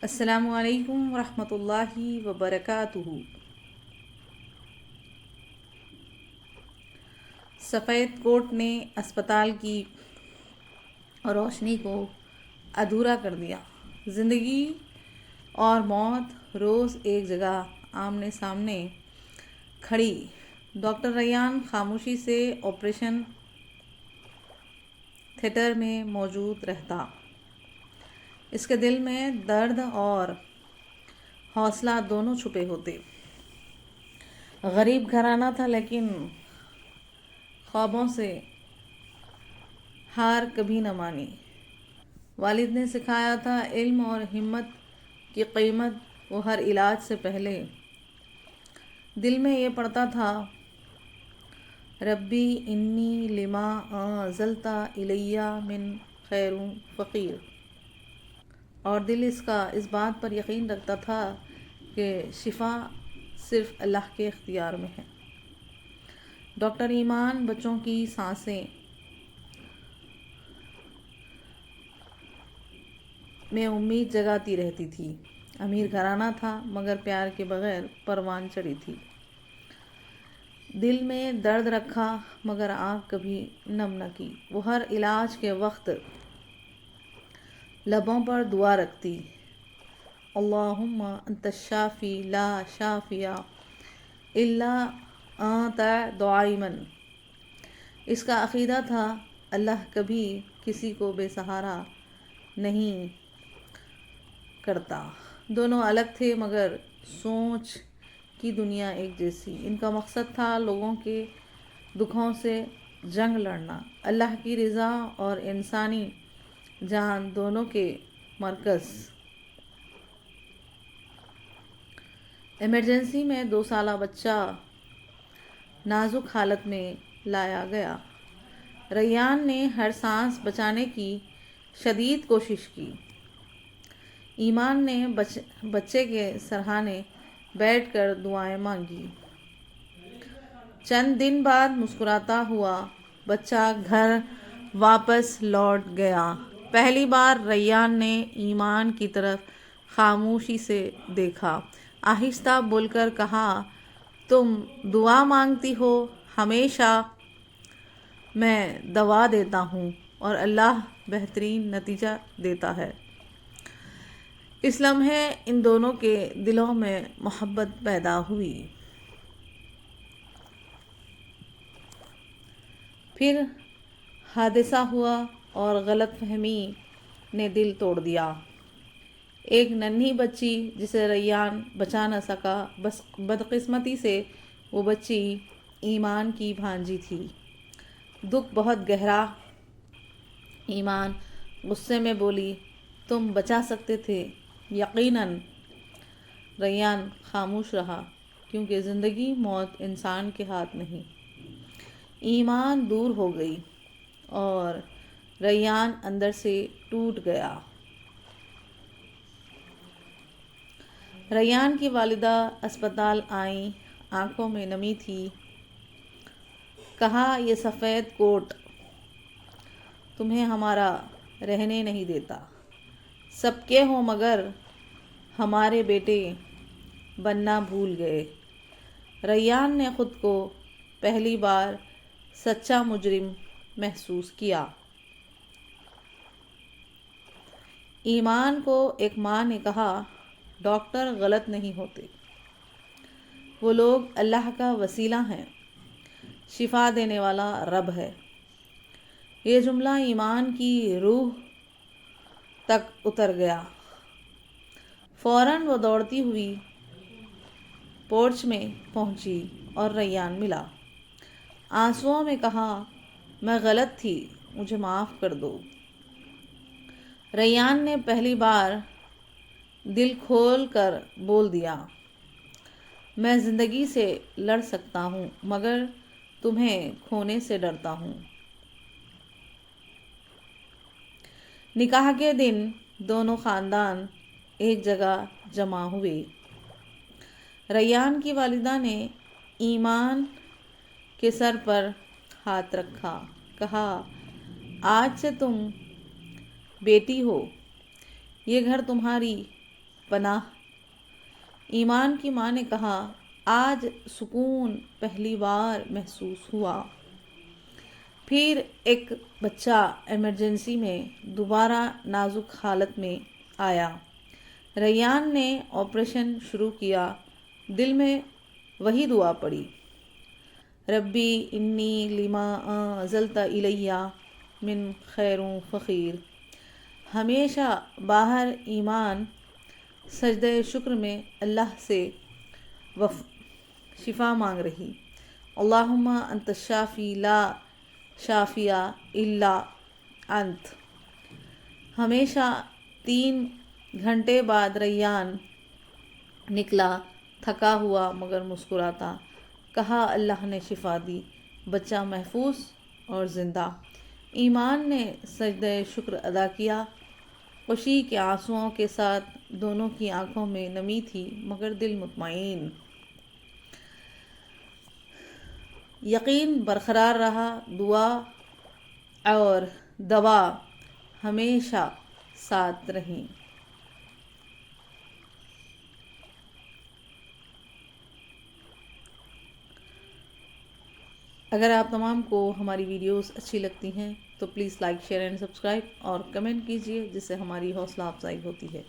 السلام علیکم ورحمۃ اللہ وبرکاتہ۔ سفید کوٹ نے اسپتال کی روشنی کو ادھورا کر دیا۔ زندگی اور موت روز ایک جگہ آمنے سامنے کھڑی۔ ڈاکٹر ریان خاموشی سے آپریشن تھیٹر میں موجود رہتا۔ اس کے دل میں درد اور حوصلہ دونوں چھپے ہوتے۔ غریب گھرانہ تھا لیکن خوابوں سے ہار کبھی نہ مانی۔ والد نے سکھایا تھا علم اور ہمت کی قیمت وہ ہر علاج سے پہلے۔ دل میں یہ پڑھتا تھا، ربی انی لما انزلت الی من خیر فقیر، اور دل اس بات پر یقین رکھتا تھا کہ شفا صرف اللہ کے اختیار میں ہے۔ ڈاکٹر ایمان بچوں کی سانسیں میں امید جگاتی رہتی تھی۔ امیر گھرانہ تھا مگر پیار کے بغیر پروان چڑھی تھی۔ دل میں درد رکھا مگر آنکھ کبھی نم نہ کی۔ وہ ہر علاج کے وقت لبوں پر دعا رکھتی، اللہم انت الشافی لا شافی الا انت دعائی من۔ اس کا عقیدہ تھا اللہ کبھی کسی کو بے سہارا نہیں کرتا۔ دونوں الگ تھے مگر سوچ کی دنیا ایک جیسی۔ ان کا مقصد تھا لوگوں کے دکھوں سے جنگ لڑنا، اللہ کی رضا اور انسانی جان دونوں کے مرکز۔ ایمرجنسی میں 2 سالہ بچہ نازک حالت میں لایا گیا۔ ریان نے ہر سانس بچانے کی شدید کوشش کی۔ ایمان نے بچے کے سرہانے بیٹھ کر دعائیں مانگی۔ چند دن بعد مسکراتا ہوا بچہ گھر واپس لوٹ گیا۔ پہلی بار ریان نے ایمان کی طرف خاموشی سے دیکھا، آہستہ بول کر کہا، تم دعا مانگتی ہو، ہمیشہ میں دوا دیتا ہوں اور اللہ بہترین نتیجہ دیتا ہے۔ اس لمحے ان دونوں کے دلوں میں محبت پیدا ہوئی۔ پھر حادثہ ہوا اور غلط فہمی نے دل توڑ دیا۔ ایک ننھی بچی جسے ریان بچا نہ سکا، بس بدقسمتی سے وہ بچی ایمان کی بھانجی تھی۔ دکھ بہت گہرا۔ ایمان غصے میں بولی، تم بچا سکتے تھے یقیناً۔ ریان خاموش رہا کیونکہ زندگی موت انسان کے ہاتھ نہیں۔ ایمان دور ہو گئی اور ریان اندر سے ٹوٹ گیا۔ ریان کی والدہ اسپتال آئیں، آنکھوں میں نمی تھی۔ کہا، یہ سفید کوٹ تمہیں ہمارا رہنے نہیں دیتا۔ سب کے ہو مگر ہمارے بیٹے بننا بھول گئے۔ ریان نے خود کو پہلی بار سچا مجرم محسوس کیا۔ ایمان کو ایک ماں نے کہا، ڈاکٹر غلط نہیں ہوتے، وہ لوگ اللہ کا وسیلہ ہیں، شفا دینے والا رب ہے۔ یہ جملہ ایمان کی روح تک اتر گیا۔ فوراً وہ دوڑتی ہوئی پورچ میں پہنچی اور ریان ملا۔ آنسوؤں میں کہا، میں غلط تھی، مجھے معاف کر دو۔ ریان نے پہلی بار دل کھول کر بول دیا، میں زندگی سے لڑ سکتا ہوں مگر تمہیں کھونے سے ڈرتا ہوں۔ نکاح کے دن دونوں خاندان ایک جگہ جمع ہوئے۔ ریان کی والدہ نے ایمان کے سر پر ہاتھ رکھا، کہا، آج سے تم بیٹی ہو، یہ گھر تمہاری پناہ۔ ایمان کی ماں نے کہا آج سکون پہلی بار محسوس ہوا۔ پھر ایک بچہ ایمرجنسی میں دوبارہ نازک حالت میں آیا۔ ریان نے آپریشن شروع کیا۔ دل میں وہی دعا پڑی، ربی انی لما انزلت الی من خیر فقیر۔ ہمیشہ باہر ایمان سجدہ شکر میں اللہ سے شفا مانگ رہی۔ اللہم انت الشافی لا شافی الا انت۔ ہمیشہ 3 گھنٹے بعد ریان نکلا، تھکا ہوا مگر مسکراتا۔ کہا اللہ نے شفا دی، بچہ محفوظ اور زندہ۔ ایمان نے سجدہ شکر ادا کیا، خوشی کے آنسوؤں کے ساتھ۔ دونوں کی آنکھوں میں نمی تھی مگر دل مطمئن۔ یقین برقرار رہا۔ دعا اور دوا ہمیشہ ساتھ رہیں۔ اگر آپ تمام کو ہماری ویڈیوز اچھی لگتی ہیں تو please like, share and subscribe اور کمنٹ کیجیے، جس سے ہماری حوصلہ افزائی ہوتی ہے۔